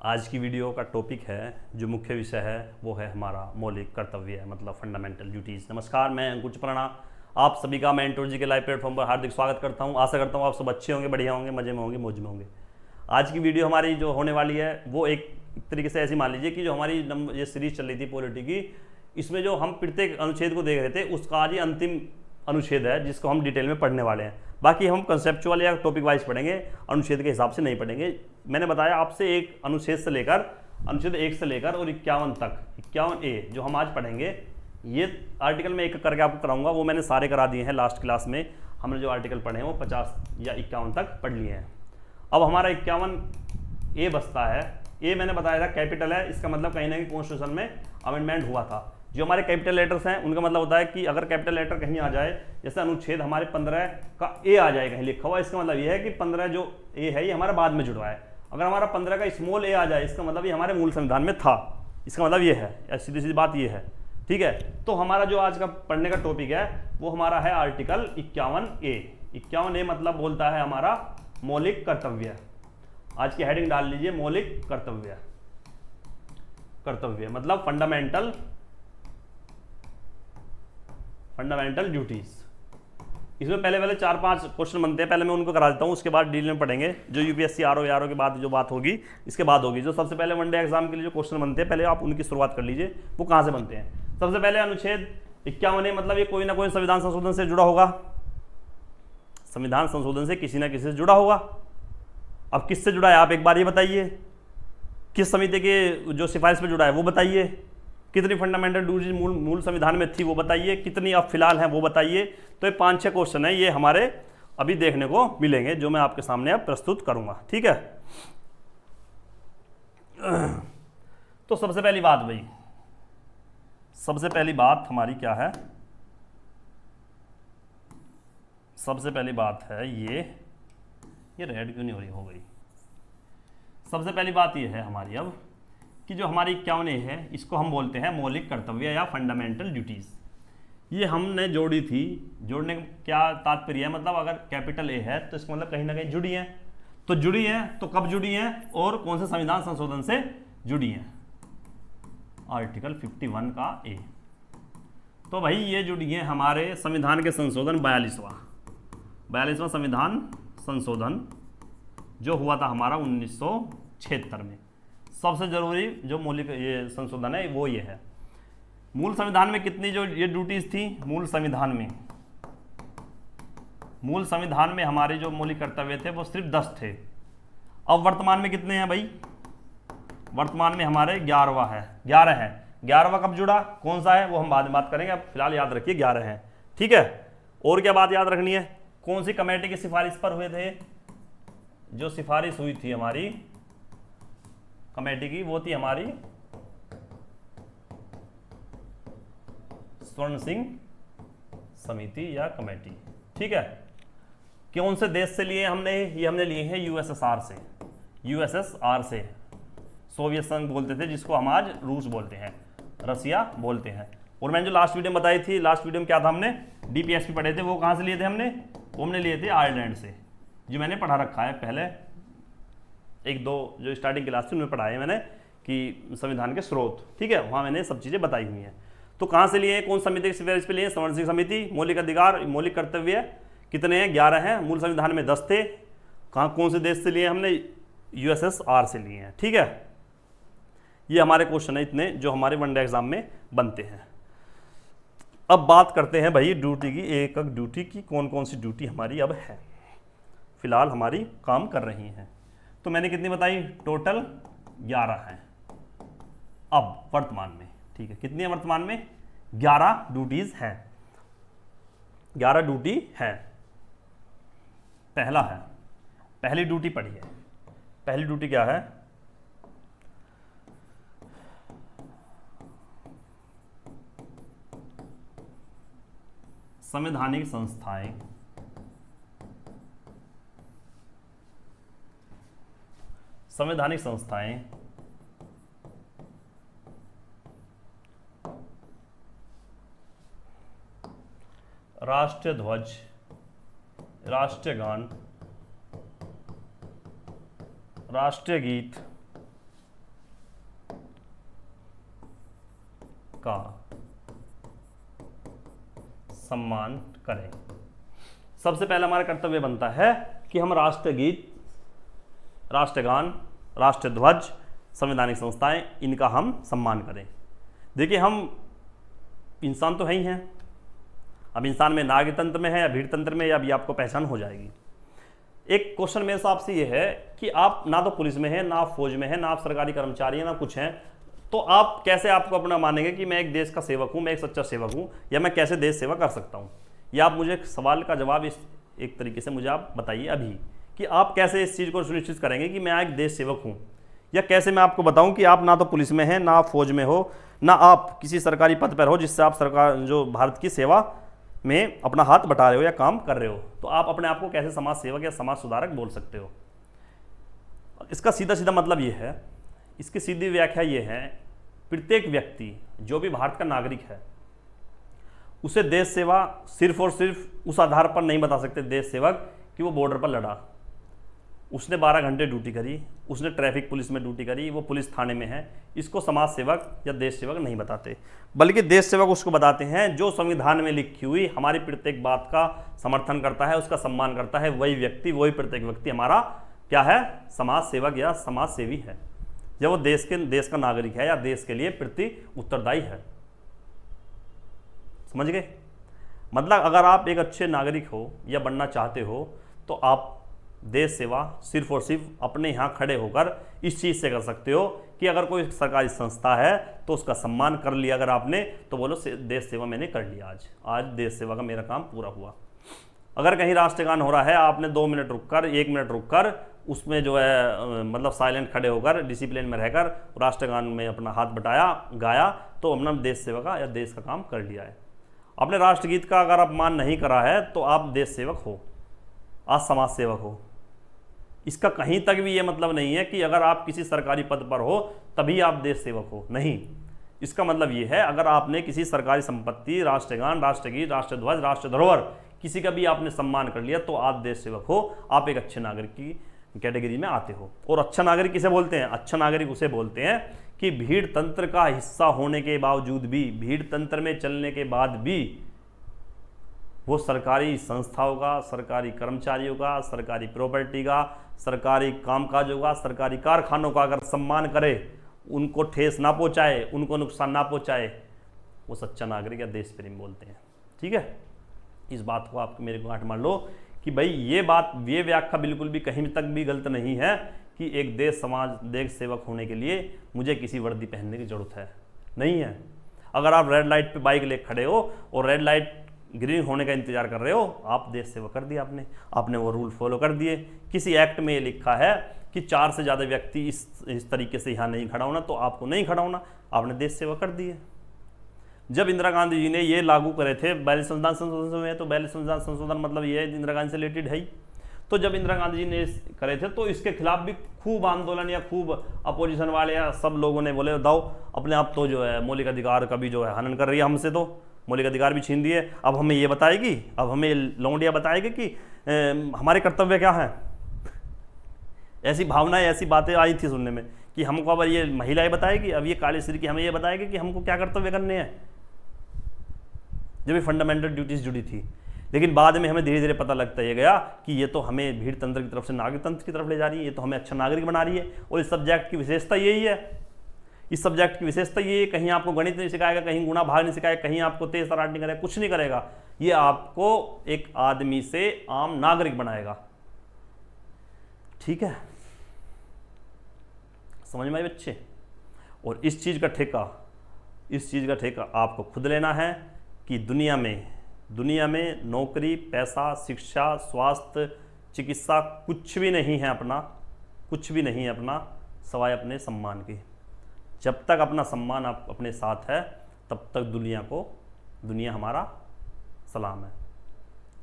आज की वीडियो का टॉपिक है, जो मुख्य विषय है वो है हमारा मौलिक कर्तव्य, मतलब फंडामेंटल ड्यूटीज़। नमस्कार, मैं अंकुर चपराना आप सभी का मेंटोर जी के लाइव प्लेटफॉर्म पर हार्दिक स्वागत करता हूं। आशा करता हूं आप सब अच्छे होंगे, बढ़िया होंगे, मजे में होंगे, मौज में होंगे। आज की वीडियो हमारी जो होने वाली है वो एक तरीके से ऐसी मान लीजिए कि जो हमारी ये सीरीज चल रही थी पॉलिटी की, इसमें जो हम प्रत्येक अनुच्छेद को देख रहे थे उसका आज ये अंतिम अनुच्छेद है जिसको हम डिटेल में पढ़ने वाले हैं। बाकी हम कंसेप्चुअल या टॉपिक वाइज पढ़ेंगे, अनुच्छेद के हिसाब से नहीं पढ़ेंगे। मैंने बताया आपसे एक अनुच्छेद से लेकर अनुच्छेद 1 से लेकर और 51 तक, 51A जो हम आज पढ़ेंगे, ये आर्टिकल मैं एक करके आपको कराऊंगा। वो मैंने सारे करा दिए हैं लास्ट क्लास में। हमने जो आर्टिकल पढ़े हैं वो 50 या 51 तक पढ़ लिए हैं। अब हमारा 51A बचता है। ए मैंने बताया था कैपिटल है, इसका मतलब कहीं ना कहीं कॉन्स्टिट्यूशन में अमेंडमेंट हुआ था। जो हमारे कैपिटल लेटर्स हैं उनका मतलब होता है कि अगर कैपिटल लेटर कहीं आ जाए, जैसे अनुच्छेद हमारे 15 का ए आ जाए कहीं लिखा हुआ, इसका मतलब ये है कि 15 जो ए है ये हमारा बाद में जुड़ा है। अगर हमारा 15 का स्मॉल ए आ जाए, इसका मतलब ये हमारे मूल संविधान में था। इसका मतलब ये है, सीधी सीधी बात ये है, ठीक है। तो हमारा जो आज का पढ़ने का टॉपिक है वो हमारा है आर्टिकल 51A। 51A मतलब बोलता है हमारा मौलिक कर्तव्य। आज की हेडिंग डाल लीजिए, मौलिक कर्तव्य। कर्तव्य मतलब फंडामेंटल ड्यूटीज। इसमें पहले 4-5 क्वेश्चन बनते हैं, पहले मैं उनको करा देता हूँ, उसके बाद डिटेल में पढ़ेंगे। जो यूपीएससी आरओ के बाद जो बात होगी इसके बाद होगी। जो सबसे पहले वनडे एग्जाम के लिए जो क्वेश्चन बनते हैं पहले आप उनकी शुरुआत कर लीजिए, वो कहाँ से बनते हैं। सबसे पहले अनुच्छेद 51A मतलब ये कोई ना कोई संविधान संशोधन से जुड़ा होगा। संविधान संशोधन से किसी ना किसी से जुड़ा होगा। अब किससे जुड़ा है आप एक बार ये बताइए, किस समिति के जो सिफारिश पे जुड़ा है वो बताइए, कितनी फंडामेंटल ड्यूटीज मूल संविधान में थी वो बताइए, कितनी अब फिलहाल हैं वो बताइए। तो ये 5-6 क्वेश्चन है, ये हमारे अभी देखने को मिलेंगे जो मैं आपके सामने अब प्रस्तुत करूंगा, ठीक है। तो सबसे पहली बात भाई, सबसे पहली बात हमारी क्या है, सबसे पहली बात है ये रेड क्यों नहीं हो रही, हो गई। सबसे पहली बात ये है हमारी अब कि जो हमारी 51A है इसको हम बोलते हैं मौलिक कर्तव्य या फंडामेंटल ड्यूटीज। ये हमने जोड़ी थी। जोड़ने का क्या तात्पर्य है, मतलब अगर कैपिटल ए है तो इसका मतलब कहीं ना कहीं जुड़ी है। तो जुड़ी है तो कब जुड़ी है और कौन से संविधान संशोधन से जुड़ी है, आर्टिकल 51 का ए। तो भाई ये जुड़ी है हमारे संविधान के संशोधन 42वां संविधान संशोधन जो हुआ था हमारा 1976 में। सबसे जरूरी जो मौलिक ये संशोधन है वो ये है। मूल संविधान में कितनी जो ये ड्यूटीज थी, मूल संविधान में हमारे जो मौलिक कर्तव्य थे वो सिर्फ 10 थे। अब वर्तमान में कितने हैं भाई, वर्तमान में हमारे 11वां है, 11 है। 11वां कब जुड़ा, कौन सा है वो हम बाद में बात करेंगे। अब फिलहाल याद रखिए 11 है, ठीक है। और क्या बात याद रखनी है, कौन सी कमेटी की सिफारिश पर हुए थे, जो सिफारिश हुई थी हमारी कमेटी की वो थी हमारी स्वर्ण सिंह समिति या कमेटी, ठीक है। कौन से देश से लिए हमने, ये हमने लिए हैं यूएसएसआर से। सोवियत संघ बोलते थे जिसको हम आज रूस बोलते हैं, रसिया बोलते हैं। और मैंने जो लास्ट वीडियो में बताई थी, लास्ट वीडियो में क्या था, हमने डीपीएसपी पढ़े थे, वो कहाँ से लिए थे हमने, वो हमने लिए थे आयरलैंड से। जो मैंने पढ़ा रखा है पहले 1-2 जो स्टार्टिंग क्लास थी उनमें पढ़ाया मैंने कि संविधान के स्रोत, ठीक है, वहाँ मैंने सब चीज़ें बताई हुई हैं। तो कहाँ से लिए, कौन समिति की सिफारिश पे लिए, स्वर्ण सिंह समिति। मौलिक अधिकार, मौलिक कर्तव्य कितने हैं, 11 हैं। मूल संविधान में 10 थे। कहाँ, कौन से देश से लिए हमने, यूएसएसआर से लिए हैं, ठीक है। ये हमारे क्वेश्चन है इतने जो हमारे वनडे एग्जाम में बनते हैं। अब बात करते हैं भाई ड्यूटी की, एक एक ड्यूटी की, कौन कौन सी ड्यूटी हमारी अब है फिलहाल हमारी काम कर रही हैं। तो मैंने कितनी बताई, टोटल 11 हैं अब वर्तमान में, ठीक है। कितनी है वर्तमान में, 11 ड्यूटीज हैं, 11 ड्यूटी है। पहला है, पहली ड्यूटी पढ़िए। पहली ड्यूटी क्या है, संवैधानिक संस्थाएं राष्ट्रीय ध्वज, राष्ट्रीय गान, राष्ट्रीय गीत, का सम्मान करें। सबसे पहला हमारा कर्तव्य बनता है कि हम राष्ट्रगीत, राष्ट्रगान, राष्ट्रध्वज, संवैधानिक संस्थाएं, इनका हम सम्मान करें। देखिए, हम इंसान तो है ही हैं। अब इंसान में नागतंत्र में है या भीड़ तंत्र में, या अभी आपको पहचान हो जाएगी। एक क्वेश्चन मेरे हिसाब से ये है कि आप ना तो पुलिस में हैं, ना आप फौज में हैं, ना आप सरकारी कर्मचारी हैं, ना कुछ हैं, तो आप कैसे आपको अपना मानेंगे कि मैं एक देश का सेवक हूं, मैं एक सच्चा सेवक हूं, या मैं कैसे देश सेवा कर सकता हूं? या आप मुझे सवाल का जवाब इस एक तरीके से मुझे आप बताइए अभी कि आप कैसे इस चीज़ को सुनिश्चित करेंगे कि मैं एक देश सेवक हूं? या कैसे मैं आपको बताऊं कि आप ना तो पुलिस में हैं, ना आप फौज में हो, ना आप किसी सरकारी पद पर हो जिससे आप सरकार जो भारत की सेवा में अपना हाथ बटा रहे हो या काम कर रहे हो, तो आप अपने आप को कैसे समाज सेवक या समाज सुधारक बोल सकते हो? इसका सीधा सीधा मतलब ये है, इसकी सीधी व्याख्या ये है, प्रत्येक व्यक्ति जो भी भारत का नागरिक है उसे देश सेवा सिर्फ और सिर्फ उस आधार पर नहीं बता सकते देश सेवक कि वो बॉर्डर पर लड़ा, उसने 12 घंटे ड्यूटी करी, उसने ट्रैफिक पुलिस में ड्यूटी करी, वो पुलिस थाने में है, इसको समाज सेवक या देश सेवक नहीं बताते। बल्कि देश सेवक उसको बताते हैं जो संविधान में लिखी हुई हमारी प्रत्येक बात का समर्थन करता है, उसका सम्मान करता है, वही व्यक्ति, वही प्रत्येक व्यक्ति हमारा क्या है? समाज सेवक या समाज सेवी है, जब वो देश का नागरिक है या देश के लिए प्रति उत्तरदायी है। समझ गए? मतलब अगर आप एक अच्छे नागरिक हो या बनना चाहते हो तो आप देश सेवा सिर्फ और सिर्फ अपने यहाँ खड़े होकर इस चीज़ से कर सकते हो कि अगर कोई सरकारी संस्था है तो उसका सम्मान कर लिया अगर आपने, तो बोलो देश सेवा मैंने कर लिया, आज देश सेवा का मेरा काम पूरा हुआ। अगर कहीं राष्ट्रगान हो रहा है, आपने 2 मिनट रुककर, 1 मिनट रुककर उसमें जो है मतलब साइलेंट खड़े होकर डिसिप्लिन में रहकर राष्ट्रगान में अपना हाथ बटाया, गाया, तो अपना देश सेवा का या देश का काम कर लिया है। अपने राष्ट्रगीत का अगर अपमान नहीं करा है तो आप देश सेवक हो, आज समाज सेवक हो। इसका कहीं तक भी ये मतलब नहीं है कि अगर आप किसी सरकारी पद पर हो तभी आप देश सेवक हो, नहीं। इसका मतलब ये है अगर आपने किसी सरकारी संपत्ति, राष्ट्रगान, राष्ट्रगीत, राष्ट्रध्वज, राष्ट्र धरोहर, किसी का भी आपने सम्मान कर लिया तो आप देश सेवक हो, आप एक अच्छे नागरिक की कैटेगरी में आते हो। और अच्छा नागरिक किसे बोलते हैं? अच्छा नागरिक उसे बोलते हैं कि भीड़ तंत्र का हिस्सा होने के बावजूद भी, भीड़ तंत्र में चलने के बाद भी वो सरकारी संस्थाओं का, सरकारी कर्मचारियों का, सरकारी प्रॉपर्टी का, सरकारी कामकाजों का, सरकारी कारखानों का अगर सम्मान करे, उनको ठेस ना पहुंचाए, उनको नुकसान ना पहुंचाए, वो सच्चा नागरिक या देश प्रेमी बोलते हैं। ठीक है, इस बात को आप मेरे को गांठ मार लो कि भाई ये बात, ये व्याख्या बिल्कुल भी कहीं तक भी गलत नहीं है कि एक देश सेवक होने के लिए मुझे किसी वर्दी पहनने की जरूरत है, नहीं है। अगर आप रेड लाइट पे बाइक ले खड़े हो और रेड लाइट ग्रीन होने का इंतजार कर रहे हो, आप देश सेवा कर दिया, आपने वो रूल फॉलो कर दिए। किसी एक्ट में ये लिखा है कि 4 से ज़्यादा व्यक्ति इस तरीके से यहाँ नहीं खड़ा होना, तो आपको नहीं खड़ा होना, आपने देश सेवा कर दी है। जब इंदिरा गांधी जी ने ये लागू करे थे 42 संविधान संशोधन में, तो 42 संविधान संशोधन मतलब ये है इंदिरा गांधी से रिलेटेड है ही। तो जब इंदिरा गांधी जी ने करे थे तो इसके खिलाफ भी खूब आंदोलन या खूब अपोजिशन वाले या सब लोगों ने बोले दाओ अपने आप तो जो है मौलिक अधिकार का भी जो है हनन कर रही है हमसे, तो मौलिक अधिकार भी छीन दिए, अब हमें ये बताएगी, अब हमें लौंडिया बताएगी कि हमारे कर्तव्य क्या हैं। ऐसी भावनाएं, ऐसी बातें आई थी सुनने में कि हमको अब ये महिलाएं बताएगी, अब ये काले सिर की हमें ये बताएगी कि हमको क्या कर्तव्य करने हैं, जब ये फंडामेंटल ड्यूटीज जुड़ी थी। लेकिन बाद में हमें धीरे धीरे पता लगता ये गया कि ये तो हमें भीड़ तंत्र की तरफ से नागरिक तंत्र की तरफ ले जा रही है, ये तो हमें अच्छा नागरिक बना रही है। और इस सब्जेक्ट की विशेषता यही है, इस सब्जेक्ट की विशेषता ये, कहीं आपको गणित नहीं सिखाएगा, कहीं गुणा भाग नहीं सिखाएगा, कहीं आपको तेज तराट नहीं करेगा, कुछ नहीं करेगा। ये आपको एक आदमी से आम नागरिक बनाएगा। ठीक है, समझ में आए बच्चे? और इस चीज का ठेका आपको खुद लेना है कि दुनिया में नौकरी, पैसा, शिक्षा, स्वास्थ्य, चिकित्सा कुछ भी नहीं है अपना सवाए अपने सम्मान की। जब तक अपना सम्मान आप अपने साथ है तब तक दुनिया हमारा सलाम है।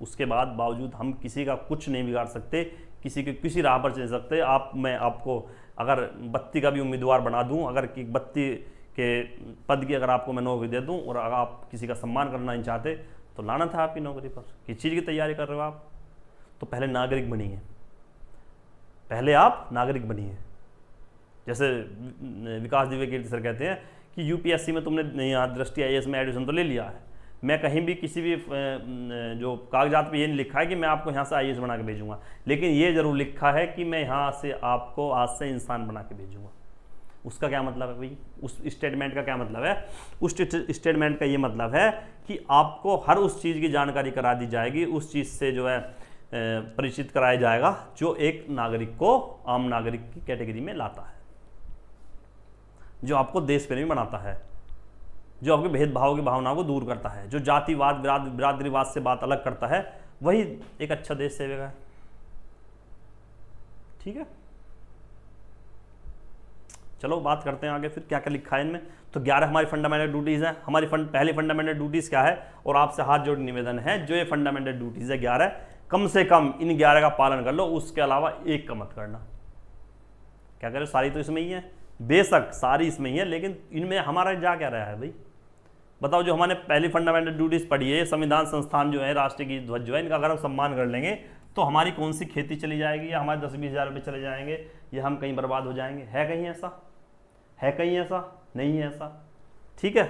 उसके बाद बावजूद हम किसी का कुछ नहीं बिगाड़ सकते, किसी के किसी राह पर चल सकते। मैं आपको अगर बत्ती का भी उम्मीदवार बना दूं, अगर कि बत्ती के पद की अगर आपको मैं नौकरी दे दूं और अगर आप किसी का सम्मान करना नहीं चाहते तो लानत है आपकी नौकरी पर। किस चीज़ की तैयारी कर रहे हो आप? तो पहले नागरिक बनिए, पहले आप नागरिक बनिए। जैसे विकास दिव्य कीर्ति सर कहते हैं कि यूपीएससी में तुमने यहाँ दृष्टि आईएएस में एडमिशन तो ले लिया है, मैं कहीं भी किसी भी जो कागजात पे ये नहीं लिखा है कि मैं आपको यहाँ से आईएएस बना के भेजूंगा, लेकिन ये जरूर लिखा है कि मैं यहाँ से आपको आज से इंसान बना के भेजूंगा। उसका क्या मतलब है भाई? उस स्टेटमेंट का क्या मतलब है? उस स्टेटमेंट का ये मतलब है कि आपको हर उस चीज़ की जानकारी करा दी जाएगी, उस चीज़ से जो है परिचित कराया जाएगा जो एक नागरिक को आम नागरिक की कैटेगरी में लाता है, जो आपको देश प्रेमी बनाता है, जो आपके भेदभाव की भावनाओं को दूर करता है, जो जातिवाद बिरादरीवाद से बात अलग करता है, वही एक अच्छा देश सेवक है। ठीक है, चलो बात करते हैं आगे फिर क्या क्या लिखा है इनमें। तो 11 हमारी फंडामेंटल ड्यूटीज़ हैं। हमारी पहली फंडामेंटल ड्यूटीज़ क्या है, और आपसे हाथ जोड़ निवेदन है, जो ये फंडामेंटल ड्यूटीज़ है 11, कम से कम इन 11 का पालन कर लो, उसके अलावा एक का मत करना। क्या करें, सारी तो इसमें ही है, बेशक सारी इसमें ही है, लेकिन इनमें हमारा जा क्या रहा है भाई, बताओ। जो हमने पहली फंडामेंटल ड्यूटीज़ पढ़ी है, संविधान संस्थान जो है, राष्ट्र की ध्वज जो है, इनका अगर हम सम्मान कर लेंगे तो हमारी कौन सी खेती चली जाएगी, या हमारे 10-20 हज़ार रुपये चले जाएंगे, या हम कहीं बर्बाद हो जाएंगे? है कहीं ऐसा? है कहीं ऐसा? नहीं है ऐसा। ठीक है,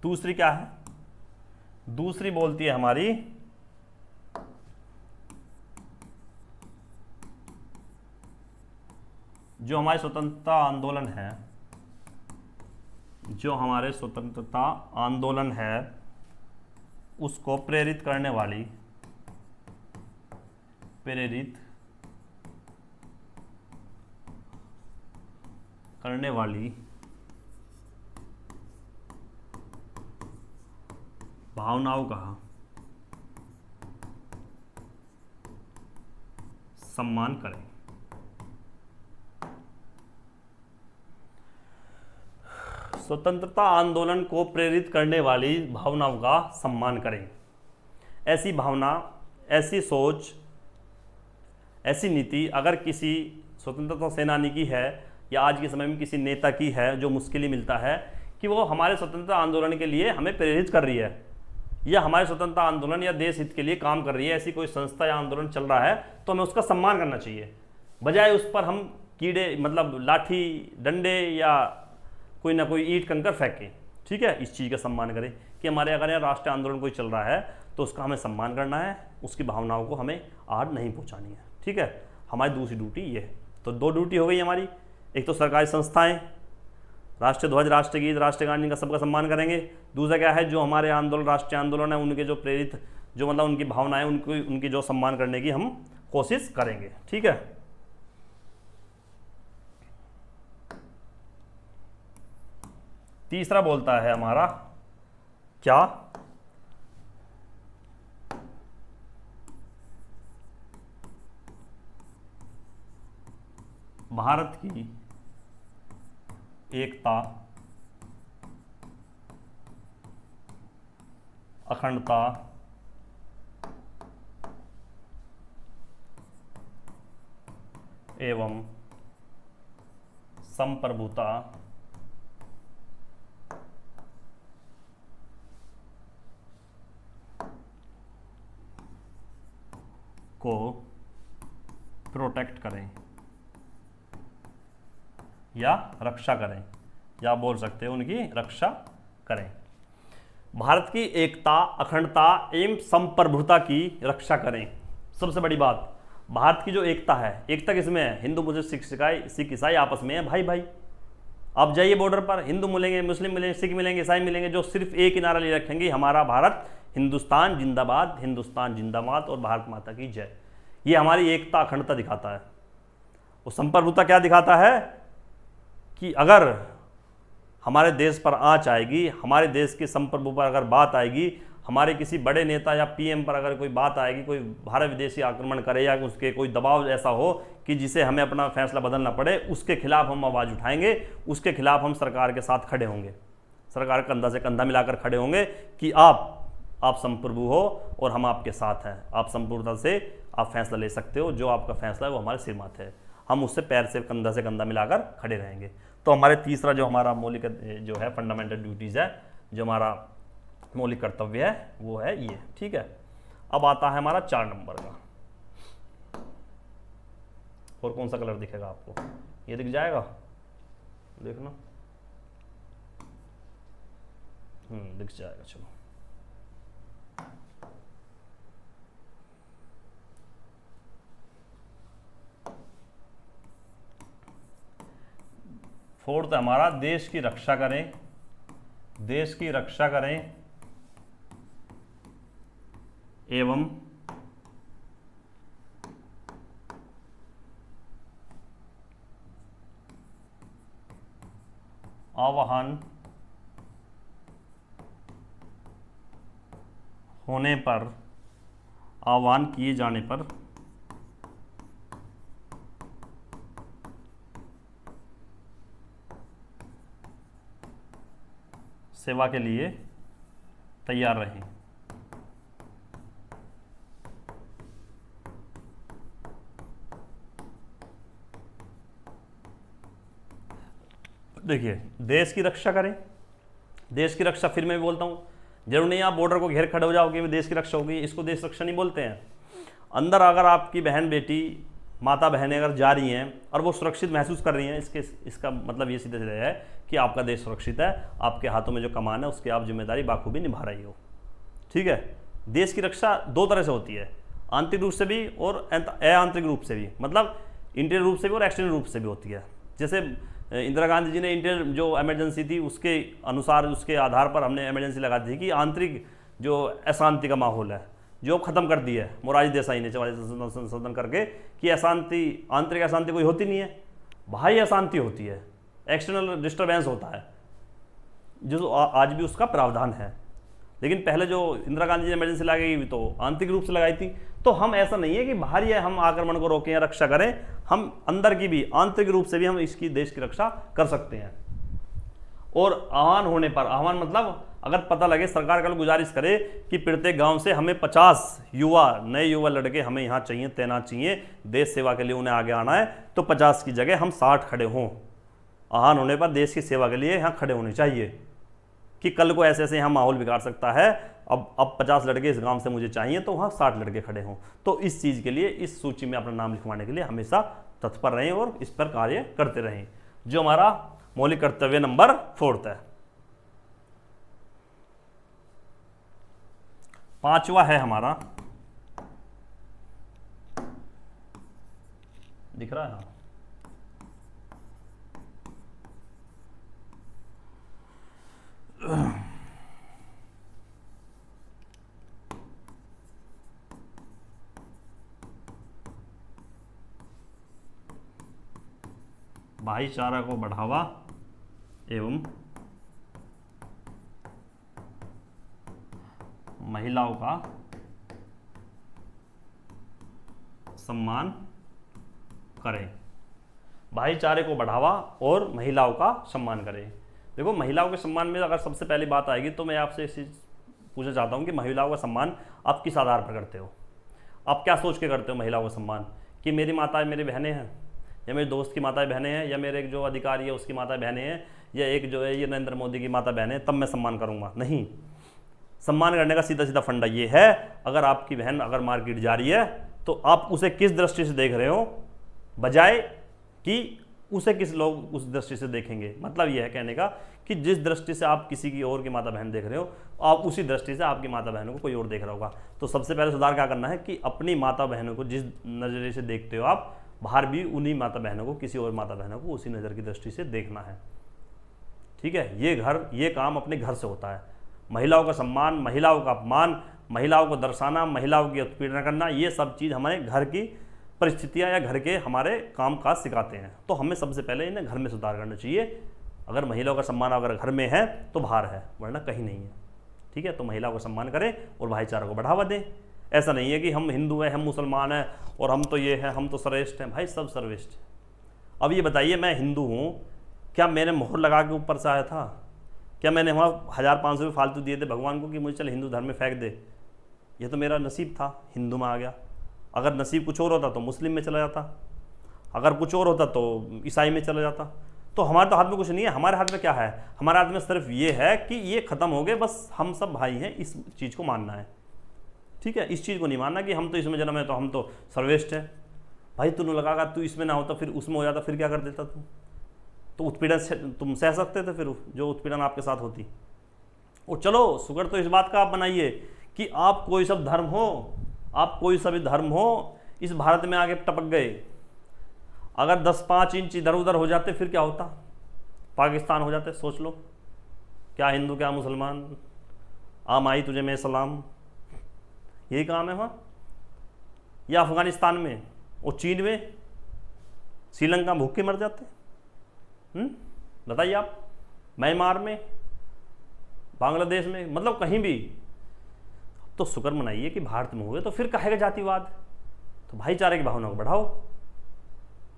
दूसरी क्या है? दूसरी बोलती है हमारी जो हमारे स्वतंत्रता आंदोलन है, जो हमारे स्वतंत्रता आंदोलन है उसको प्रेरित करने वाली भावनाओं का सम्मान करें। स्वतंत्रता आंदोलन को प्रेरित करने वाली भावनाओं का सम्मान करें। ऐसी भावना, ऐसी सोच, ऐसी नीति अगर किसी स्वतंत्रता सेनानी की है, या आज के समय में किसी नेता की है, जो मुश्किल ही मिलता है कि वो हमारे स्वतंत्रता आंदोलन के लिए हमें प्रेरित कर रही है, या हमारे स्वतंत्रता आंदोलन या देश हित के लिए काम कर रही है, ऐसी कोई संस्था या आंदोलन चल रहा है, तो हमें उसका सम्मान करना चाहिए, बजाय उस पर हम कीड़े मतलब लाठी डंडे या कोई ना कोई ईंट कंकर फेंकें। ठीक है, इस चीज़ का सम्मान करें कि हमारे अगर यहाँ राष्ट्रीय आंदोलन कोई चल रहा है तो उसका हमें सम्मान करना है, उसकी भावनाओं को हमें आहट नहीं पहुँचानी है। ठीक है, हमारी दूसरी ड्यूटी ये है। तो 2 ड्यूटी हो गई हमारी, एक तो सरकारी संस्थाएं राष्ट्रीय ध्वज, राष्ट्रगीत, राष्ट्रगान का सबका सम्मान करेंगे। दूसरा क्या है, जो हमारे आंदोलन, राष्ट्रीय आंदोलन है, उनके जो प्रेरित जो मतलब उनकी भावनाएं, उनकी जो सम्मान करने की हम कोशिश करेंगे। ठीक है, तीसरा बोलता है हमारा क्या, भारत की एकता, अखंडता एवं संप्रभुता को प्रोटेक्ट करें या रक्षा करें, या बोल सकते हैं उनकी रक्षा करें। भारत की एकता, अखंडता एवं संप्रभुता की रक्षा करें। सबसे बड़ी बात, भारत की जो एकता है, एकता किसमें है? हिंदू मुस्लिम सिख ईसाई आपस में है, भाई भाई। आप जाइए बॉर्डर पर, हिंदू मिलेंगे, मुस्लिम मिलेंगे, सिख मिलेंगे, ईसाई मिलेंगे, जो सिर्फ एक ही नारा ले रखेंगे, हमारा भारत हिंदुस्तान जिंदाबाद, हिंदुस्तान जिंदाबाद और भारत माता की जय। ये हमारी एकता, अखंडता दिखाता है। और संप्रभुता क्या दिखाता है कि अगर हमारे देश पर आंच आएगी, हमारे देश के संप्रभु पर अगर बात आएगी, हमारे किसी बड़े नेता या पीएम पर अगर कोई बात आएगी, कोई भारत विदेशी आक्रमण करे या उसके कोई दबाव ऐसा हो कि जिसे हमें अपना फैसला बदलना पड़े, उसके खिलाफ हम आवाज़ उठाएंगे, उसके खिलाफ हम सरकार के साथ खड़े होंगे, सरकार कंधा से कंधा मिलाकर खड़े होंगे कि आप संप्रभु हो और हम आपके साथ हैं, आप संप्रभुता से आप फैसला ले सकते हो, जो आपका फैसला है वो हमारे सिर माथे है, हम उससे पैर से कंधा मिलाकर खड़े रहेंगे। तो हमारे तीसरा जो हमारा मौलिक जो है फंडामेंटल ड्यूटीज़ है, जो हमारा मौलिक कर्तव्य है, वो है ये। ठीक है, अब आता है हमारा 4 नंबर का। और कौन सा कलर दिखेगा आपको, ये दिख जाएगा, देखना, दिख जाएगा। चलो फोर्थ हमारा देश की रक्षा करें, देश की रक्षा करें एवं आह्वान होने पर, आह्वान किए जाने पर सेवा के लिए तैयार रहें। देखिए, देश की रक्षा करें, देश की रक्षा, फिर मैं भी बोलता हूं, जरूर नहीं आप बॉर्डर को घेर खड़े हो जाओगे देश की रक्षा होगी, इसको देश रक्षा नहीं बोलते हैं। अंदर अगर आपकी बहन बेटी, माता बहनें अगर जा रही हैं और वो सुरक्षित महसूस कर रही हैं, इसका मतलब ये सीधे सीधे है कि आपका देश सुरक्षित है, आपके हाथों में जो कमान है उसकी आप जिम्मेदारी बाखूबी निभा रही हो। ठीक है, देश की रक्षा दो तरह से होती है, आंतरिक रूप से भी और आंतरिक रूप से भी, मतलब इंटीरियर रूप से भी और एक्सटर्नल रूप से भी होती है। जैसे इंदिरा गांधी जी ने इंटीरियर जो इमरजेंसी थी उसके अनुसार, उसके आधार पर हमने इमरजेंसी लगा दी कि आंतरिक जो अशांति का माहौल है जो ख़त्म कर दी है मोरारजी देसाई ने 44 संशोधन करके, कि अशांति, आंतरिक अशांति कोई होती नहीं है, बाह्य अशांति होती है, एक्सटर्नल डिस्टर्बेंस होता है, जो आज भी उसका प्रावधान है। लेकिन पहले जो इंदिरा गांधी जी ने इमरजेंसी लगाई तो आंतरिक रूप से लगाई थी। तो हम ऐसा नहीं है कि बाहरी हम आक्रमण को रोकें या रक्षा करें, हम अंदर की भी, आंतरिक रूप से भी हम इसकी देश की रक्षा कर सकते हैं। और आह्वान होने पर, आह्वान मतलब अगर पता लगे, सरकार कल गुजारिश करे कि प्रत्येक गांव से हमें 50 युवा, नए युवा लड़के हमें यहाँ चाहिए, तैनात चाहिए, देश सेवा के लिए उन्हें आगे आना है, तो 50 की जगह हम 60 खड़े हों। आह्वान होने पर देश की सेवा के लिए यहाँ खड़े होने चाहिए कि कल को ऐसे ऐसे यहाँ माहौल बिगाड़ सकता है, अब 50 लड़के इस गांव से मुझे चाहिए, तो वहाँ 60 लड़के खड़े हों। तो इस चीज़ के लिए, इस सूची में अपना नाम लिखवाने के लिए हमेशा तत्पर रहें और इस पर कार्य करते रहें, जो हमारा मौलिक कर्तव्य नंबर 4 है। 5वां है हमारा, दिख रहा है, भाईचारा को बढ़ावा एवं महिलाओं का सम्मान करें। भाईचारे को बढ़ावा और महिलाओं का सम्मान करें। देखो, महिलाओं के सम्मान में अगर सबसे पहली बात आएगी तो मैं आपसे इस चीज़ पूछना चाहता हूं कि महिलाओं का सम्मान आप किस आधार पर करते हो? आप क्या सोच के करते हो महिलाओं का सम्मान? कि मेरी माताएं मेरी बहनें हैं, या मेरे दोस्त की माताएं बहनें हैं, या मेरे एक जो अधिकारी है उसकी माताएं बहनें हैं, या एक जो है ये नरेंद्र मोदी की माता बहनें हैं, तब मैं सम्मान करूंगा? नहीं। सम्मान करने का सीधा सीधा फंडा ये है, अगर आपकी बहन अगर मार्केट जा रही है तो आप उसे किस दृष्टि से देख रहे हो, बजाय कि उसे किस लोग उस दृष्टि से देखेंगे। मतलब यह है कहने का कि जिस दृष्टि से आप किसी की और की माता बहन देख रहे हो, आप उसी दृष्टि से आपकी माता बहनों को कोई और देख रहा होगा। तो सबसे पहले सुधार क्या करना है कि अपनी माता बहनों को जिस नज़रिए से देखते हो आप, बाहर भी उन्हीं माता बहनों को, किसी और माता बहनों को उसी नज़र की दृष्टि से देखना है। ठीक है, ये काम अपने घर से होता है। महिलाओं का सम्मान, महिलाओं का अपमान, महिलाओं को दर्शाना, महिलाओं की उत्पीड़न करना, ये सब चीज़ हमारे घर की परिस्थितियाँ या घर के हमारे काम काज सिखाते हैं। तो हमें सबसे पहले इन्हें घर में सुधार करना चाहिए। अगर महिलाओं का सम्मान अगर घर में है तो बाहर है, वरना कहीं नहीं है। ठीक है, तो महिलाओं का सम्मान करें और भाईचारा को बढ़ावा दें। ऐसा नहीं है कि हम हिंदू हैं, हम मुसलमान हैं और हम तो ये हैं, हम तो सर्वश्रेष्ठ हैं। भाई सब सर्वश्रेष्ठ। अब ये बताइए, मैं हिंदू हूँ, क्या मैंने मोहर लगा के ऊपर से आया था? क्या मैंने वहाँ 1500 रुपये फालतू दिए थे भगवान को कि मुझे चल हिंदू धर्म में फेंक दे? ये तो मेरा नसीब था, हिंदू में आ गया। अगर नसीब कुछ और होता तो मुस्लिम में चला जाता, अगर कुछ और होता तो ईसाई में चला जाता। तो हमारे तो हाथ में कुछ नहीं है। हमारे हाथ में क्या है? हमारे हाथ में सिर्फ ये है कि ये ख़त्म हो गए, बस हम सब भाई हैं, इस चीज़ को मानना है। ठीक है, इस चीज़ को नहीं मानना कि हम तो इसमें जन्म है तो हम तो सर्वश्रेष्ठ हैं। भाई तूने लगागा, तू इसमें ना होता फिर उसमें हो जाता, फिर क्या कर देता तू? तो उत्पीड़न तुम सह सकते थे फिर, जो उत्पीड़न आपके साथ होती। और चलो शुक्र तो इस बात का आप बनाइए कि आप कोई सब धर्म हो, आप कोई सा भी धर्म हो, इस भारत में आगे टपक गए। अगर 10-5 इंच इधर उधर हो जाते फिर क्या होता? पाकिस्तान हो जाते। सोच लो, क्या हिंदू क्या मुसलमान, आम आई तुझे मैं सलाम, यही काम है वहाँ। या अफगानिस्तान में और चीन में, श्रीलंका भूख के मर जाते। बताइए आप, म्यांमार में, बांग्लादेश में, मतलब कहीं भी। तो शुक्र मनाइए कि भारत में हुए। तो फिर कहेगा जातिवाद? तो भाईचारे की भावना को बढ़ाओ,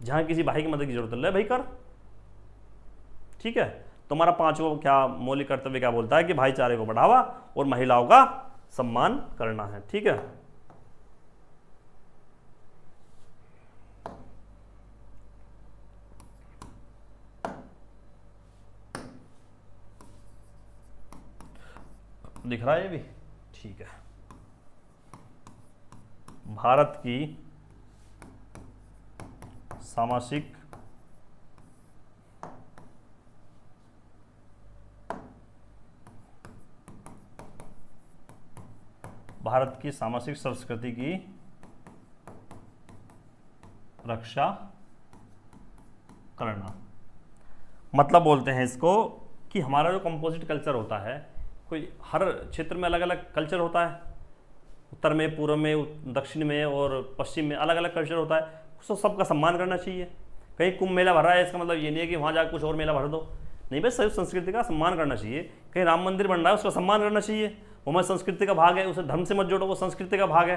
जहां किसी भाई की मदद की जरूरत है ले भाई कर। ठीक है, तुम्हारा 5वां क्या मौलिक कर्तव्य क्या बोलता है कि भाईचारे को बढ़ावा और महिलाओं का सम्मान करना है। ठीक है, दिख रहा है ये भी? ठीक है। भारत की सामाजिक संस्कृति की रक्षा करना, मतलब बोलते हैं इसको कि हमारा जो कंपोजिट कल्चर होता है, कोई हर क्षेत्र में अलग अलग कल्चर होता है, उत्तर में, पूर्व में, दक्षिण में और पश्चिम में अलग अलग कल्चर होता है, उसको सबका सम्मान करना चाहिए। कहीं कुंभ मेला भर रहा है, इसका मतलब ये नहीं है कि वहाँ जाकर कुछ और मेला भर दो, नहीं भाई, सभी संस्कृति का सम्मान करना चाहिए। कहीं राम मंदिर बन रहा है, उसका सम्मान करना चाहिए, वो हमारी संस्कृति का भाग है, उसे धर्म से मत जोड़ो, वो संस्कृति का भाग है।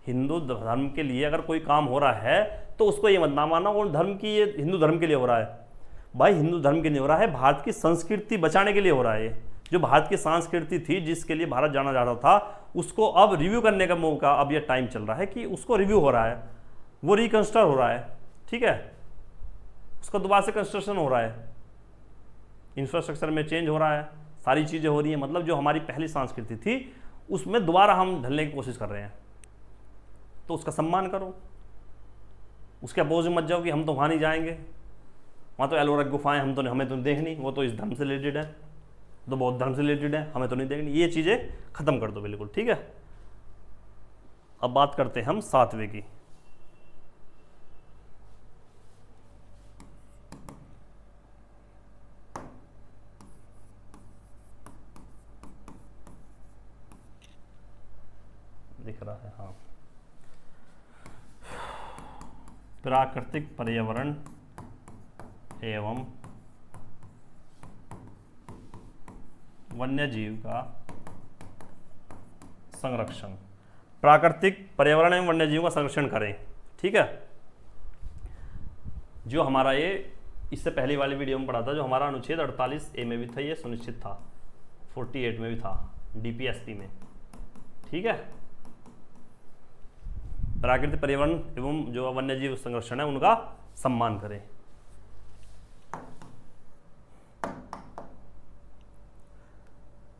हिंदू धर्म के लिए अगर कोई काम हो रहा है तो उसको ये मत ना मानो वो धर्म की, ये हिंदू धर्म के लिए हो रहा है। भाई हिंदू धर्म के लिए हो रहा है, भारत की संस्कृति बचाने के लिए हो रहा है। जो भारत की संस्कृति थी, जिसके लिए भारत जाना जाता था, उसको अब रिव्यू करने का मौका, अब ये टाइम चल रहा है कि उसको रिव्यू हो रहा है, वो रिकंस्ट्रक्ट हो रहा है। ठीक है, उसका दोबारा से कंस्ट्रक्शन हो रहा है, इंफ्रास्ट्रक्चर में चेंज हो रहा है, सारी चीज़ें हो रही हैं। मतलब जो हमारी पहली संस्कृति थी उसमें दोबारा हम ढलने की कोशिश कर रहे हैं, तो उसका सम्मान करो। उसके अपोज में मत जाओ कि हम तो वहाँ नहीं जाएंगे, वहाँ तो एलोरा गुफाएं, हम तो हमें तो देखनी, वो तो इस धर्म से रिलेटेड है, तो बौद्ध धर्म से रिलेटेड है, हमें तो नहीं देखनी। ये चीज़ें खत्म कर दो बिल्कुल। ठीक है, अब बात करते हैं हम 7वें की। दिख रहा है? हाँ, प्राकृतिक पर्यावरण एवं वन्य जीव का संरक्षण। प्राकृतिक पर्यावरण एवं वन्य जीव का संरक्षण करें। ठीक है, जो हमारा ये इससे पहली वाली वीडियो में पढ़ा था, जो हमारा अनुच्छेद 48A में भी था, ये सुनिश्चित था, 48 में भी था, DPSP में। ठीक है, प्राकृतिक पर्यावरण एवं जो वन्य जीव संरक्षण है उनका सम्मान करें।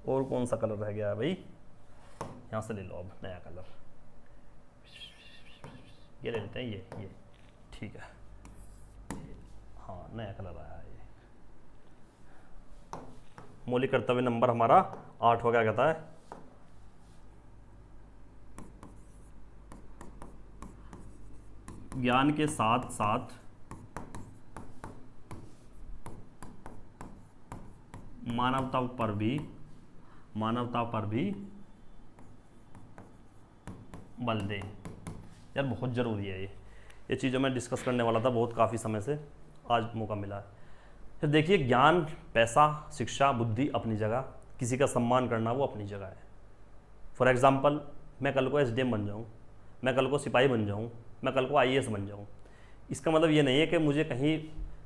और कौन सा कलर रह गया है भाई? यहाँ से ले लो अब नया कलर, ये ले लेते हैं, ये ठीक है। हाँ, नया कलर आया है ये। मौलिक कर्तव्य नंबर हमारा 8 हो गया, कहता है ज्ञान के साथ साथ मानवता पर भी बल दें। यार बहुत ज़रूरी है ये चीज़ें मैं डिस्कस करने वाला था बहुत काफ़ी समय से, आज मौका मिला है। फिर देखिए, ज्ञान, पैसा, शिक्षा, बुद्धि अपनी जगह, किसी का सम्मान करना वो अपनी जगह है। फॉर एग्जांपल, मैं कल को SDM बन जाऊँ, मैं कल को सिपाही बन जाऊँ, मैं कल को IAS बन जाऊँ, इसका मतलब ये नहीं है कि मुझे कहीं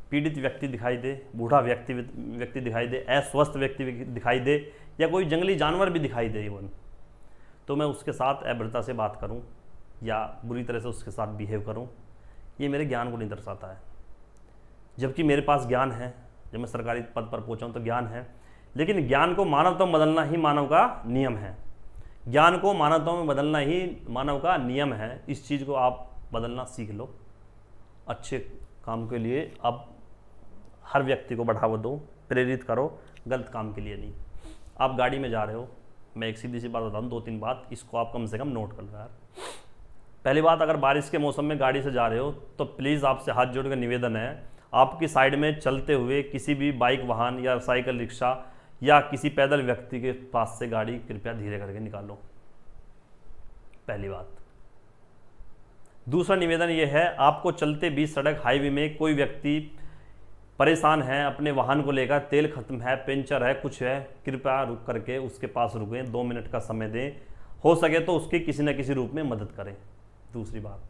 पीड़ित व्यक्ति दिखाई दे, बूढ़ा व्यक्ति दिखाई दे, अस्वस्थ व्यक्ति दिखाई दे, या कोई जंगली जानवर भी दिखाई दे इवन, तो मैं उसके साथ अभद्रता से बात करूं या बुरी तरह से उसके साथ बिहेव करूं, ये मेरे ज्ञान को नहीं दर्शाता है। जबकि मेरे पास ज्ञान है, जब मैं सरकारी पद पर पहुंचा हूं तो ज्ञान है, लेकिन ज्ञान को मानवता में बदलना ही मानव का नियम है। ज्ञान को मानवता में बदलना ही मानव का नियम है। इस चीज़ को आप बदलना सीख लो। अच्छे काम के लिए अब हर व्यक्ति को बढ़ावा दो, प्रेरित करो, गलत काम के लिए नहीं। आप गाड़ी में जा रहे हो, मैं एक सीधी सी बात बताऊँ, 2-3 बात, इसको आप कम से कम नोट कर लो यार। पहली बात, अगर बारिश के मौसम में गाड़ी से जा रहे हो तो प्लीज़ आपसे हाथ जोड़कर निवेदन है, आपकी साइड में चलते हुए किसी भी बाइक वाहन या साइकिल रिक्शा या किसी पैदल व्यक्ति के पास से गाड़ी कृपया धीरे करके निकालो, पहली बात। दूसरा निवेदन यह है, आपको चलते बीच सड़क हाईवे में कोई व्यक्ति परेशान है, अपने वाहन को लेकर, तेल खत्म है, पंचर है, कुछ है, कृपया रुक करके उसके पास रुकें, 2 मिनट का समय दें, हो सके तो उसकी किसी न किसी रूप में मदद करें। दूसरी बात।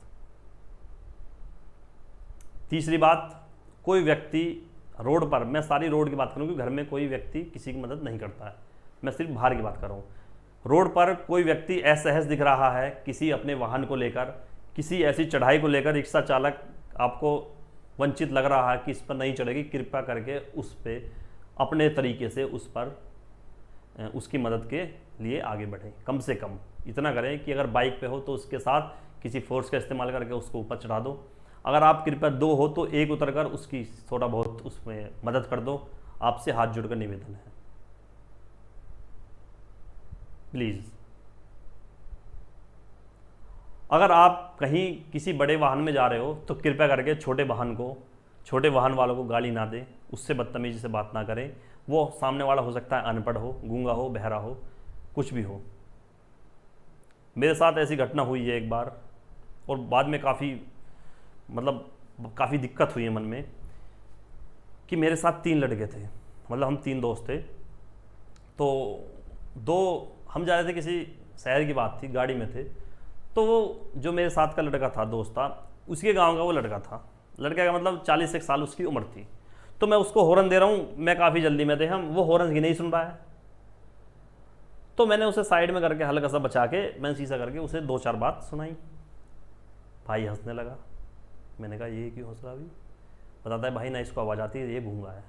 तीसरी बात, कोई व्यक्ति रोड पर, मैं सारी रोड की बात करूँ क्योंकि घर में कोई व्यक्ति किसी की मदद नहीं करता है, मैं सिर्फ बाहर की बात कर रहा हूँ। रोड पर कोई व्यक्ति असहज दिख रहा है किसी अपने वाहन को लेकर, किसी ऐसी चढ़ाई को लेकर, रिक्शा चालक आपको वंचित लग रहा है कि इस पर नहीं चढ़ेगी, कृपया करके उस पर अपने तरीके से उस पर उसकी मदद के लिए आगे बढ़ें। कम से कम इतना करें कि अगर बाइक पे हो तो उसके साथ किसी फोर्स का इस्तेमाल करके उसको ऊपर चढ़ा दो। अगर आप कृपया 2 हो तो एक उतर कर उसकी थोड़ा बहुत उसमें मदद कर दो। आपसे हाथ जोड़कर निवेदन है, प्लीज़। अगर आप कहीं किसी बड़े वाहन में जा रहे हो तो कृपया करके छोटे वाहन वालों को गाली ना दें, उससे बदतमीजी से बात ना करें। वो सामने वाला हो सकता है अनपढ़ हो, गूंगा हो, बहरा हो, कुछ भी हो। मेरे साथ ऐसी घटना हुई है एक बार, और बाद में काफ़ी दिक्कत हुई है मन में, कि मेरे साथ 3 लड़के थे, मतलब हम 3 दोस्त थे। तो 2 हम जा रहे थे, किसी शहर की बात थी, गाड़ी में थे। तो वो जो मेरे साथ का लड़का था, दोस्त था, उसके गांव का वो लड़का था। लड़के का मतलब 40 साल उसकी उम्र थी। तो मैं उसको हॉर्न दे रहा हूँ, मैं काफ़ी जल्दी में थे हम, वो हॉर्न ही नहीं सुन रहा है। तो मैंने उसे साइड में करके हल्का सा बचा के मैंने शीशा करके उसे 2-4 बात सुनाई। भाई हंसने लगा। मैंने कहा ये क्यों हंस रहा? अभी बताता है भाई ना इसको आवाज़ आती है, ये गूंगा है।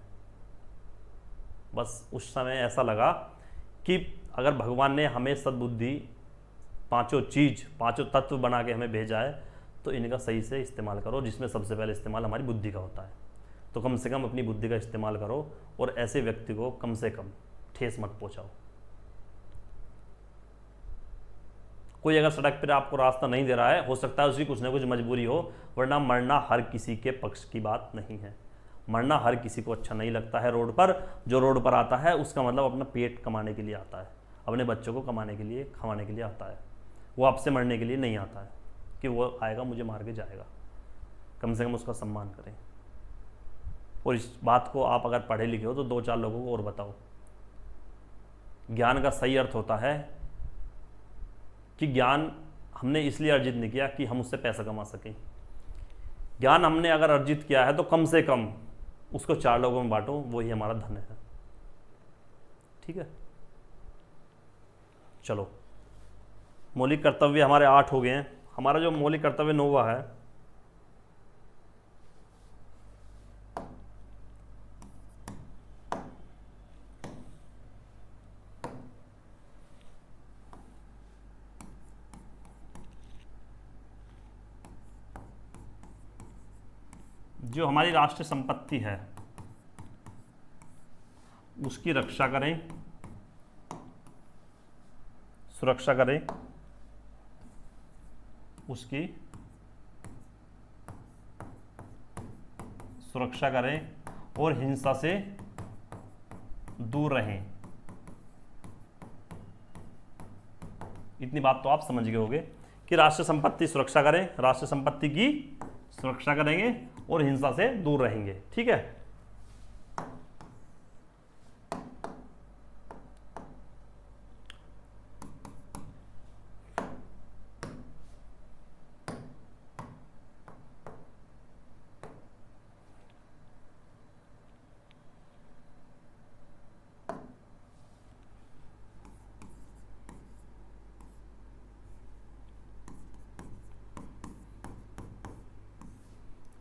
बस उस समय ऐसा लगा कि अगर भगवान ने हमें सद्बुद्धि, 5 तत्व बना के हमें भेजा है, तो इनका सही से इस्तेमाल करो, जिसमें सबसे पहले इस्तेमाल हमारी बुद्धि का होता है। तो कम से कम अपनी बुद्धि का इस्तेमाल करो और ऐसे व्यक्ति को कम से कम ठेस मत पहुंचाओ। कोई अगर सड़क पर आपको रास्ता नहीं दे रहा है, हो सकता है उसकी कुछ ना कुछ मजबूरी हो, वरना मरना हर किसी के पक्ष की बात नहीं है। मरना हर किसी को अच्छा नहीं लगता है। रोड पर जो रोड पर आता है उसका मतलब अपना पेट कमाने के लिए आता है, अपने बच्चों को खवाने के लिए आता है। वो आपसे मरने के लिए नहीं आता है कि वो आएगा मुझे मार के जाएगा। कम से कम उसका सम्मान करें। और इस बात को आप अगर पढ़े लिखे हो तो 2-4 लोगों को और बताओ। ज्ञान का सही अर्थ होता है कि ज्ञान हमने इसलिए अर्जित नहीं किया कि हम उससे पैसा कमा सकें। ज्ञान हमने अगर अर्जित किया है तो कम से कम उसको 4 लोगों में बांटो, वही हमारा धन है। ठीक है, चलो। मौलिक कर्तव्य हमारे 8 हो गए हैं। हमारा जो मौलिक कर्तव्य 9वां है, जो हमारी राष्ट्रीय संपत्ति है उसकी रक्षा करें, सुरक्षा करें, उसकी सुरक्षा करें और हिंसा से दूर रहें। इतनी बात तो आप समझ गए होंगे कि राष्ट्रीय संपत्ति सुरक्षा करें, राष्ट्रीय संपत्ति की सुरक्षा करेंगे और हिंसा से दूर रहेंगे। ठीक है,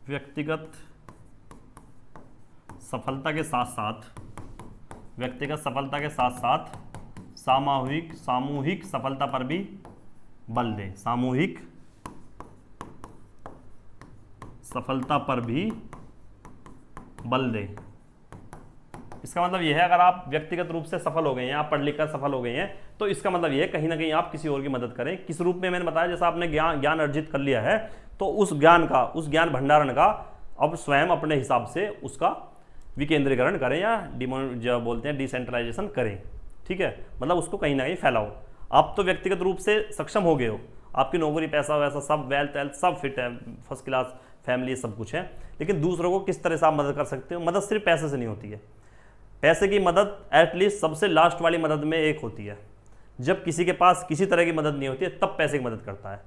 व्यक्तिगत सफलता के साथ साथ सामूहिक सफलता पर भी बल दें। सामूहिक सफलता पर भी बल दें। इसका मतलब यह है अगर आप व्यक्तिगत रूप से सफल हो गए हैं, आप पढ़ लिख कर सफल हो गए हैं, तो इसका मतलब यह है कहीं ना कहीं आप किसी और की मदद करें। किस रूप में? मैंने बताया जैसा आपने ज्ञान अर्जित कर लिया है, तो उस ज्ञान भंडारण का अब स्वयं अपने हिसाब से उसका विकेंद्रीकरण करें, या जो बोलते हैं डिसेंट्रलाइजेशन करें। ठीक है, मतलब उसको कहीं ना कहीं फैलाओ। आप तो व्यक्तिगत रूप से सक्षम हो गए हो, आपकी नौकरी, पैसा वैसा सब, वेल्थ सब फिट है, फर्स्ट क्लास फैमिली सब कुछ है, लेकिन दूसरों को किस तरह से आप मदद कर सकते हो? मदद सिर्फ पैसे से नहीं होती है। पैसे की मदद एटलीस्ट सबसे लास्ट वाली मदद में एक होती है। जब किसी के पास किसी तरह की मदद नहीं होती है, तब पैसे की मदद करता है।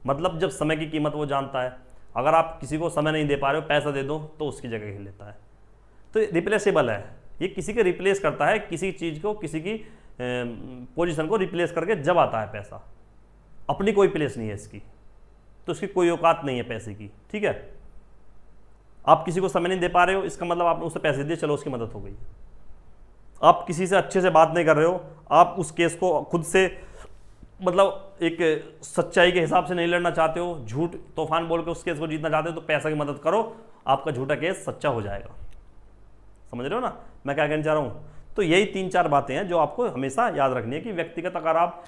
मतलब जब समय की कीमत वो जानता है। अगर आप किसी को समय नहीं दे पा रहे हो, पैसा दे दो, तो उसकी जगह ही लेता है। तो रिप्लेसेबल है, ये किसी के रिप्लेस करता है, किसी चीज़ को, किसी की पोजीशन को रिप्लेस करके जब आता है पैसा। अपनी कोई प्लेस नहीं है इसकी, तो इसकी कोई औकात नहीं है पैसे की। ठीक है, आप किसी को समय नहीं दे पा रहे हो, इसका मतलब आपने उसे पैसे दिए, चलो उसकी मदद हो गई। आप किसी से अच्छे से बात नहीं कर रहे हो, आप उस केस को खुद से मतलब एक सच्चाई के हिसाब से नहीं लड़ना चाहते हो, झूठ तूफान बोल के उस केस को जीतना चाहते हो, तो पैसा की मदद करो, आपका झूठा केस सच्चा हो जाएगा। समझ रहे हो ना मैं क्या कहना चाह रहा हूँ? तो यही 3-4 बातें हैं जो आपको हमेशा याद रखनी है कि व्यक्तिगत अगर आप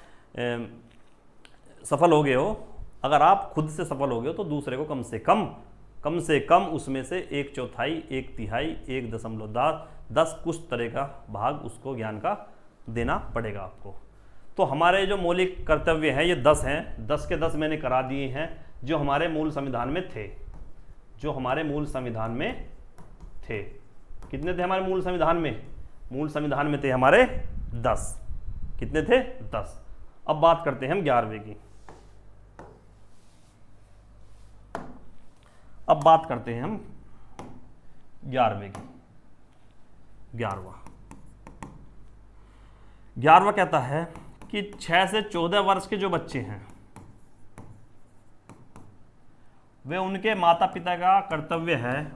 सफल हो गए हो, अगर आप खुद से सफल हो गए हो, तो दूसरे को कम से कम उसमें से 1/4, 1/3, 1.10 कुछ तरह का भाग उसको ज्ञान का देना पड़ेगा आपको। तो हमारे जो मौलिक कर्तव्य हैं ये 10 हैं, 10 के 10 मैंने करा दिए हैं, जो हमारे मूल संविधान में थे। कितने थे हमारे मूल संविधान में? मूल संविधान में थे हमारे 10। कितने थे? 10। अब बात करते हैं हम 11वें की। अब बात करते हैं हम 11वें की। 11वां कहता है कि 6 से 14 वर्ष के जो बच्चे हैं, वे उनके माता पिता का कर्तव्य है,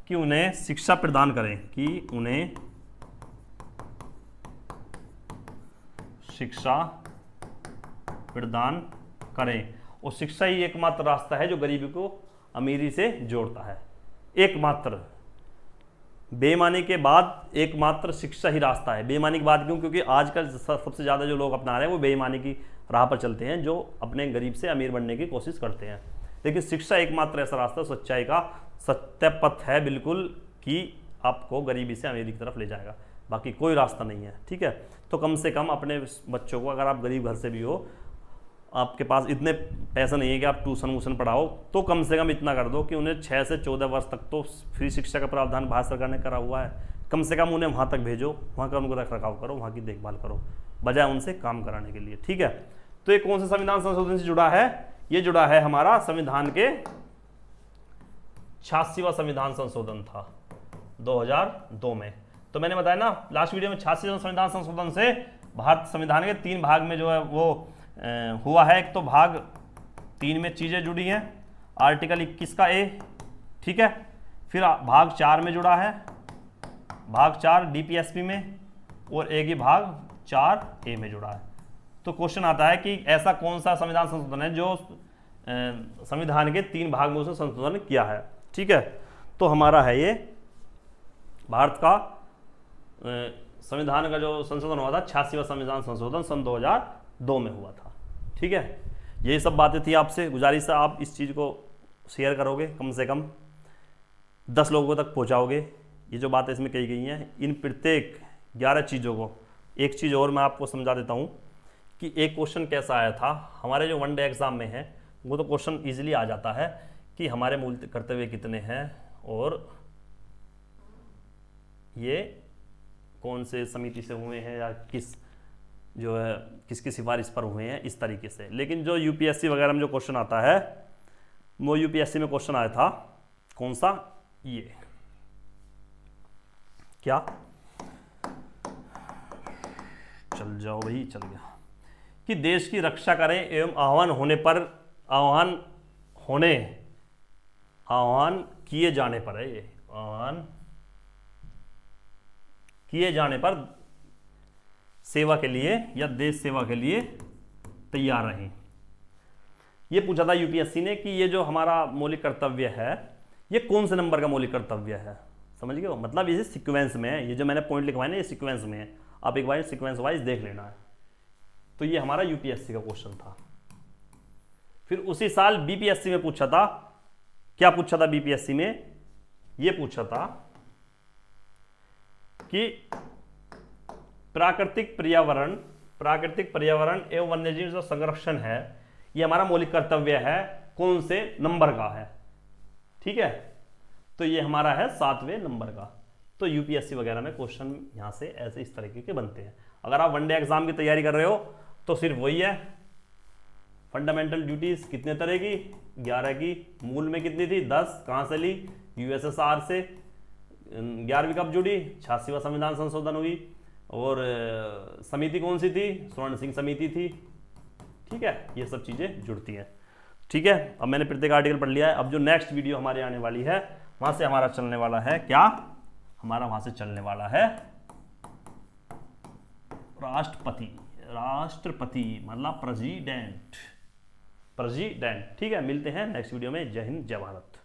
कि उन्हें शिक्षा प्रदान करें, और शिक्षा ही एकमात्र रास्ता है जो गरीबी को अमीरी से जोड़ता है। एकमात्र, बेईमानी के बाद एकमात्र शिक्षा ही रास्ता है। बेईमानी की बात क्यों? क्योंकि आजकल सबसे ज़्यादा जो लोग अपना रहे हैं वो बेईमानी की राह पर चलते हैं, जो अपने गरीब से अमीर बनने की कोशिश करते हैं। लेकिन शिक्षा एकमात्र ऐसा रास्ता, सच्चाई का सत्य पथ है बिल्कुल, कि आपको गरीबी से अमीरी की तरफ ले जाएगा, बाकी कोई रास्ता नहीं है। ठीक है, तो कम से कम अपने बच्चों को, अगर आप गरीब घर से भी हो, आपके पास इतने पैसे नहीं है कि आप ट्यूशन पढ़ाओ, तो कम से कम इतना कर दो कि उन्हें 6 से 14 वर्ष तक तो फ्री शिक्षा का प्रावधान भारत सरकार ने करा हुआ है। कम से कम उन्हें वहाँ तक भेजो, वहाँ का उनको रख रखाव करो, वहाँ की देखभाल करो, बजाय उनसे काम कराने के लिए। ठीक है, तो ये कौन से संविधान संशोधन से जुड़ा है? ये जुड़ा है हमारा संविधान के 86वां संविधान संशोधन था 2002 में। तो मैंने बताया ना लास्ट वीडियो में, 86वां संविधान संशोधन से भारत संविधान के 3 भाग में जो है वो हुआ है। एक तो भाग 3 में चीज़ें जुड़ी हैं, आर्टिकल 21 का ए, ठीक है। फिर भाग 4 में जुड़ा है, भाग 4 डीपीएसपी में, और एक ही भाग 4A में जुड़ा है। तो क्वेश्चन आता है कि ऐसा कौन सा संविधान संशोधन है जो संविधान के 3 भाग में उसने संशोधन किया है। ठीक है, तो हमारा है ये भारत का संविधान का जो संशोधन हुआ था, 86वां संविधान संशोधन सन 2002 में हुआ था। ठीक है, यही सब बातें थी। आपसे गुजारिश है आप इस चीज़ को शेयर करोगे, कम से कम 10 लोगों तक पहुंचाओगे। ये जो बातें इसमें कही गई हैं, इन प्रत्येक 11 चीज़ों को, एक चीज़ और मैं आपको समझा देता हूँ कि एक क्वेश्चन कैसा आया था हमारे जो वनडे एग्ज़ाम में है, वो तो क्वेश्चन ईजिली आ जाता है कि हमारे मूल कर्तव्य कितने हैं और ये कौन से समिति से हुए हैं या जो है किसकी सिफारिश पर हुए हैं, इस तरीके से। लेकिन जो यूपीएससी वगैरह में जो क्वेश्चन आता है, वो यूपीएससी में क्वेश्चन आया था कौन सा, ये क्या, चल जाओ भाई, चल गया, कि देश की रक्षा करें एवं आह्वान किए जाने पर है, ये आह्वान किए जाने पर सेवा के लिए या देश सेवा के लिए तैयार रहें। ये पूछा था यूपीएससी ने कि ये जो हमारा मौलिक कर्तव्य है ये कौन से नंबर का मौलिक कर्तव्य है, समझ गए हो, मतलब ये सीक्वेंस में है, ये जो मैंने पॉइंट लिखवाए ना ये सीक्वेंस में है, आप एक बार सीक्वेंस वाइज देख लेना है। तो ये हमारा यूपीएससी का क्वेश्चन था। फिर उसी साल बीपीएससी में पूछा था, क्या पूछा था बीपीएससी में, ये पूछा था कि प्राकृतिक पर्यावरण एवं वन्यजीव जो संरक्षण है ये हमारा मौलिक कर्तव्य है, कौन से नंबर का है, ठीक है। तो ये हमारा है 7वें नंबर का। तो यूपीएससी वगैरह में क्वेश्चन यहां से ऐसे इस तरीके के बनते हैं। अगर आप वनडे एग्जाम की तैयारी कर रहे हो तो सिर्फ वही है, फंडामेंटल ड्यूटीज कितने तरह की, 11 की, मूल में कितनी थी 10, कहां से ली, यूएसएसआर से, 11वीं कब जुड़ी, 86वां संविधान संशोधन हुई, और समिति कौन सी थी, स्वर्ण सिंह समिति थी, ठीक है, ये सब चीजें जुड़ती हैं, ठीक है। अब मैंने प्रत्येक आर्टिकल पढ़ लिया है। अब जो नेक्स्ट वीडियो हमारे आने वाली है वहां से हमारा चलने वाला है क्या, हमारा वहां से चलने वाला है राष्ट्रपति मतलब प्रेसिडेंट, ठीक है। मिलते हैं नेक्स्ट वीडियो में। जय हिंद, जय भारत।